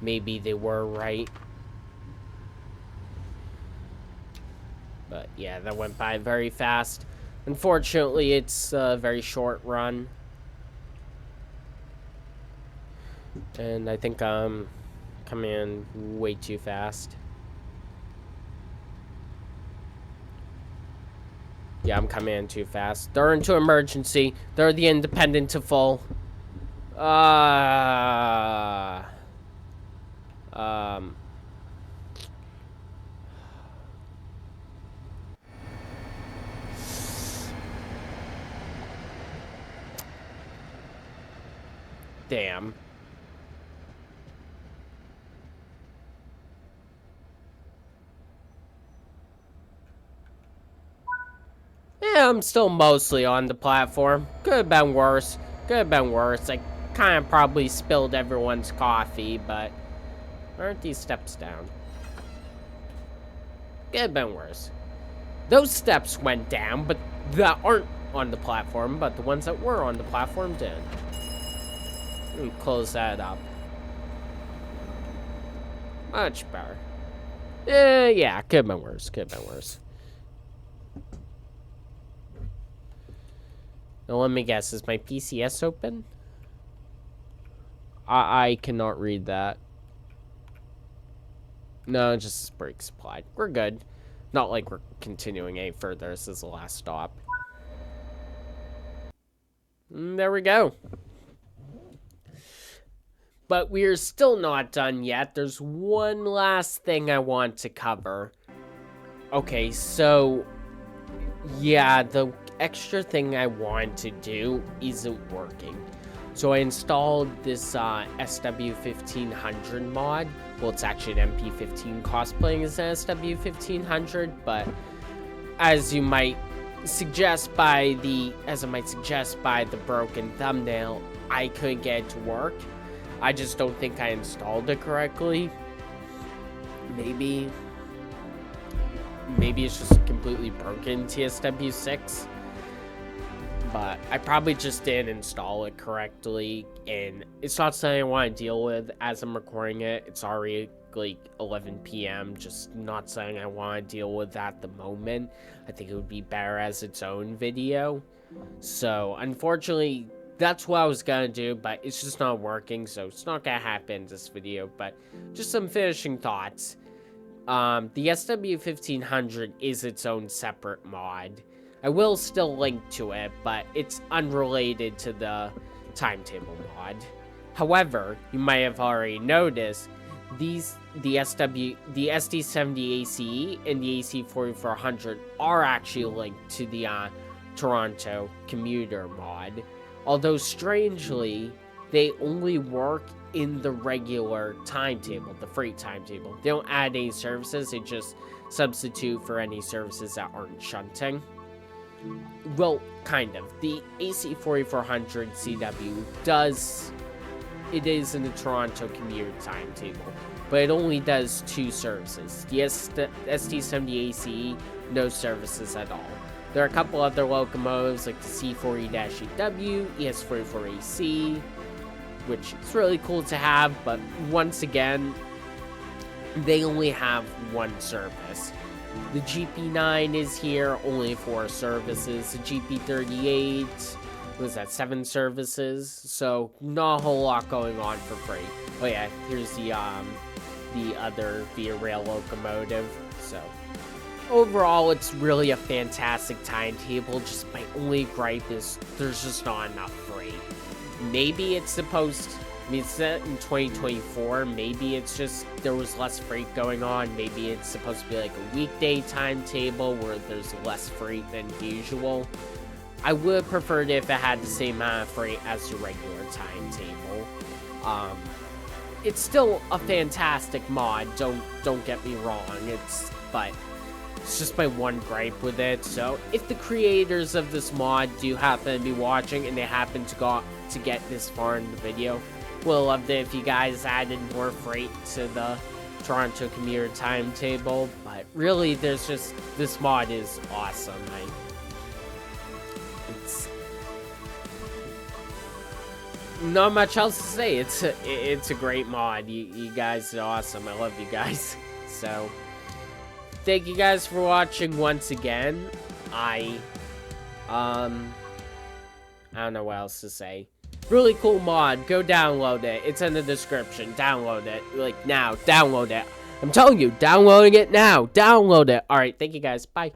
[SPEAKER 1] they were right. But yeah, that went by very fast. Unfortunately, it's a very short run. And I think I'm coming in way too fast. Yeah, I'm coming in too fast. They're into emergency. They're the independent to full. Damn. Yeah, I'm still mostly on the platform. Could have been worse. Could have been worse. I kind of probably spilled everyone's coffee, but aren't these steps down? Could have been worse. Those steps went down, but that aren't on the platform, but the ones that were on the platform did. Let me close that up. Much better. Yeah, could have been worse. Could have been worse. Now let me guess, is my PCS open? I cannot read that. No, just break supplied. We're good. Not like we're continuing any further. This is the last stop. There we go. But we're still not done yet. There's one last thing I want to cover. Okay, so yeah, the extra thing I want to do isn't working. So I installed this SW1500 mod. Well, it's actually an MP15 cosplaying as an SW1500, but as I might suggest by the broken thumbnail, I couldn't get it to work. I just don't think I installed it correctly. Maybe it's just completely broken TSW6. But I probably just didn't install it correctly, and it's not something I want to deal with as I'm recording it. It's already like 11 p.m. Just not something I want to deal with at the moment. I think it would be better as its own video. So unfortunately, that's what I was gonna do, but it's just not working, so it's not gonna happen in this video. But just some finishing thoughts. The SW1500 is its own separate mod. I will still link to it, but it's unrelated to the Timetable mod. However, you might have already noticed, the SD70 ACE and the AC4400 are actually linked to the Toronto commuter mod. Although strangely, they only work in the regular timetable, the freight timetable. They don't add any services, they just substitute for any services that aren't shunting. Well, kind of. The AC4400 CW it is in the Toronto commuter timetable, but it only does 2 services. The SD70 ACE, no services at all. There are a couple other locomotives like the C40-EW, ES44AC, which is really cool to have, but once again, they only have 1 service. The GP9 is here, only 4 services. The GP38 was that 7 services, so not a whole lot going on for free. Oh yeah, here's the other Via Rail locomotive. So overall, it's really a fantastic timetable. Just my only gripe is there's just not enough freight. Maybe it's supposed to, it's set in 2024, maybe it's just there was less freight going on. Maybe it's supposed to be like a weekday timetable where there's less freight than usual. I would have preferred if it had the same amount of freight as the regular timetable. It's still a fantastic mod, don't get me wrong, but it's just my one gripe with it. So if the creators of this mod do happen to be watching and they happen to get this far in the video, would have loved it if you guys added more freight to the Toronto commuter timetable. But really, there's just, this mod is awesome. It's not much else to say. It's a great mod. You guys are awesome. I love you guys. So thank you guys for watching once again. I don't know what else to say. Really cool mod. Go download it. It's in the description. Download it. Like now. Download it. I'm telling you, downloading it now. Download it. Alright, thank you guys. Bye.